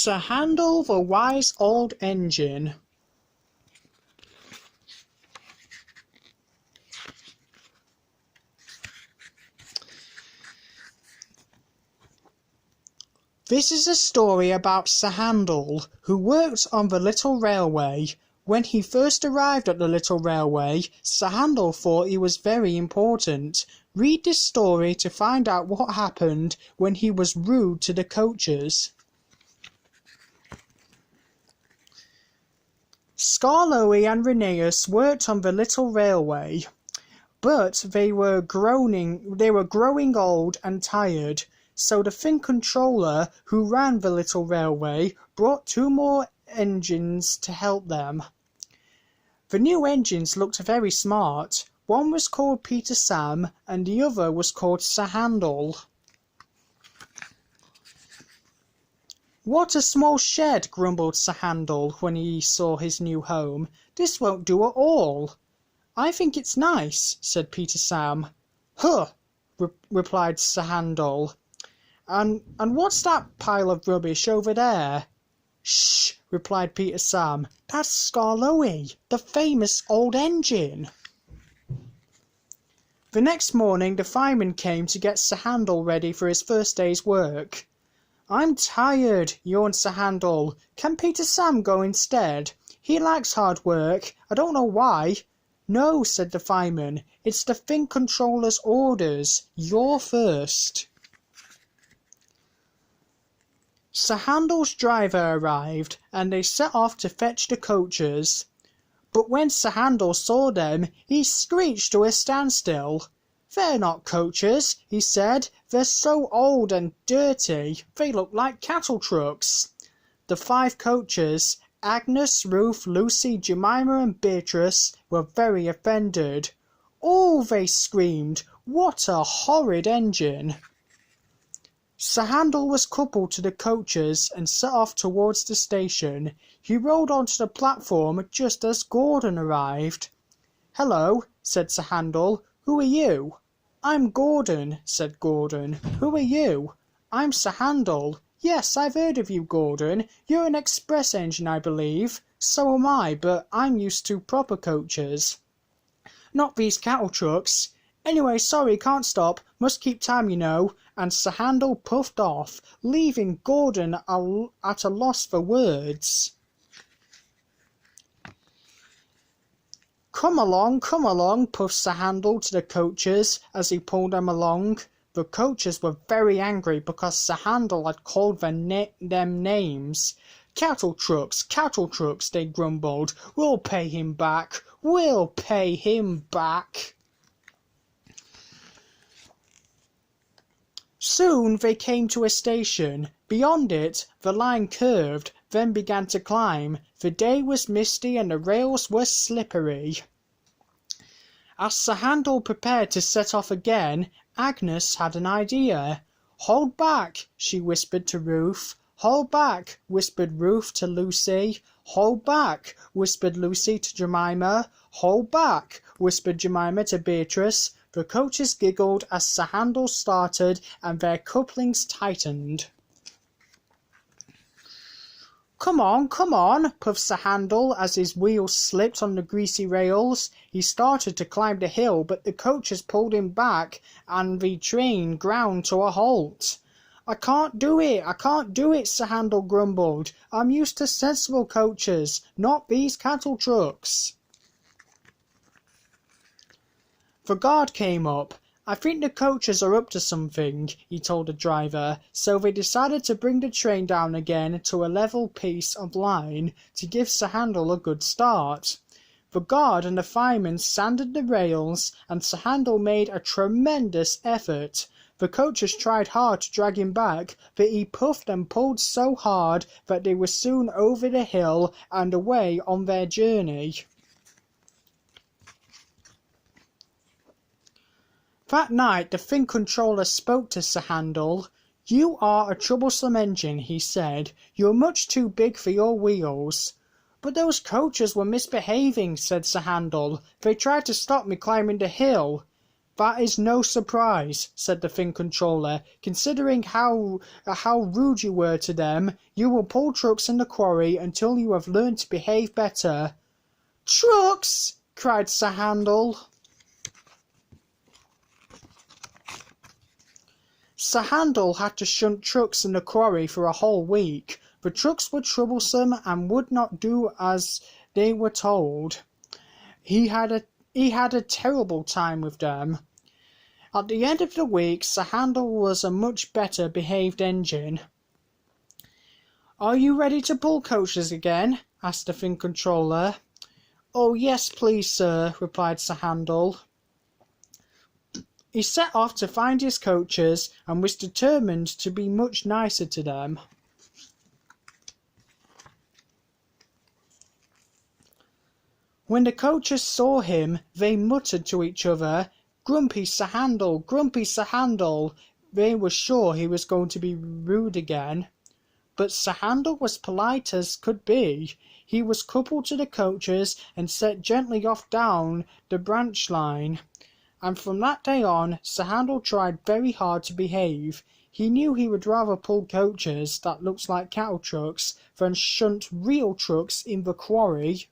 Sir Handel the wise old engine. This is a story about Sir Handel, who worked on the little railway. When he first arrived at the little railway, Sir Handel thought he was very important. Read this story to find out what happened when he was rude to the coaches. Skarloey and Rheneas worked on the little railway, but they were growing old and tired. So the Finn controller who ran the little railway brought 2 more engines to help them. The new engines looked very smart. One was called Peter Sam and the other was called Sir Handel. "What a small shed," grumbled Sir Handel when he saw his new home. "This won't do at all." "I think it's nice," said Peter Sam. "Huh," replied Sir Handel. And what's that pile of rubbish over there?" "Shh," replied Peter Sam. "That's Skarloey, the famous old engine." The next morning the fireman came to get Sir Handel ready for his first day's work. "I'm tired," yawned Sir Handel. "Can Peter Sam go instead? He likes hard work. I don't know why." "No," said the fireman. "It's the Finn controller's orders. You're first." Sir Handel's driver arrived, and they set off to fetch the coaches. But when Sir Handel saw them, he screeched to a standstill. "They're not coaches," he said. "They're so old and dirty. They look like cattle trucks." The 5 coaches, Agnes, Ruth, Lucy, Jemima and Beatrice, were very offended. "Oh," they screamed, "what a horrid engine!" Sir Handel was coupled to the coaches and set off towards the station. He rode onto the platform just as Gordon arrived. "Hello," said Sir Handel. "Who are you?" "I'm Gordon," said Gordon. "Who are you?" "I'm Sir Handel." "Yes, I've heard of you, Gordon. You're an express engine, I believe." "So am I, but I'm used to proper coaches. Not these cattle trucks. Anyway, sorry, can't stop. Must keep time, you know." And Sir Handel puffed off, leaving Gordon at a loss for words. Come along, puffed Sir Handel to the coaches as he pulled them along. The coaches were very angry because Sir Handel had called them names. Cattle trucks, they grumbled. "We'll pay him back. We'll pay him back." Soon they came to a station. Beyond it, the line curved, then began to climb. The day was misty and the rails were slippery. As Sir Handel prepared to set off again, Agnes had an idea. "Hold back," she whispered to Ruth. "Hold back," whispered Ruth to Lucy. "Hold back," whispered Lucy to Jemima. "Hold back," whispered Jemima to Beatrice. The coaches giggled as Sir Handel started and their couplings tightened. Come on, puffed Sir Handel as his wheels slipped on the greasy rails. He started to climb the hill, but the coaches pulled him back and the train ground to a halt. I can't do it, Sir Handel grumbled. "I'm used to sensible coaches, not these cattle trucks." The guard came up. "I think the coaches are up to something," he told the driver, so they decided to bring the train down again to a level piece of line to give Sir Handel a good start. The guard and the fireman sanded the rails, and Sir Handel made a tremendous effort. The coaches tried hard to drag him back, but he puffed and pulled so hard that they were soon over the hill and away on their journey. That night the Finn controller spoke to Sir Handel. "You are a troublesome engine," he said. "You're much too big for your wheels." "But those coaches were misbehaving," said Sir Handel. "They tried to stop me climbing the hill." "That is no surprise," said the Fin Controller. "Considering how rude you were to them, you will pull trucks in the quarry until you have learned to behave better." "Trucks!" cried Sir Handel. Sir Handel had to shunt trucks in the quarry for a whole week. The trucks were troublesome and would not do as they were told. He had a terrible time with them. At the end of the week, Sir Handel was a much better behaved engine. "Are you ready to pull coaches again?" asked the Fin Controller. "Oh yes, please, sir," replied Sir Handel. He set off to find his coaches and was determined to be much nicer to them. When the coaches saw him, they muttered to each other, "Grumpy Sir Handel, Grumpy Sir Handel." They were sure he was going to be rude again. But Sir Handel was polite as could be. He was coupled to the coaches and set gently off down the branch line. And from that day on, Sir Handel tried very hard to behave. He knew he would rather pull coaches that looked like cattle trucks than shunt real trucks in the quarry.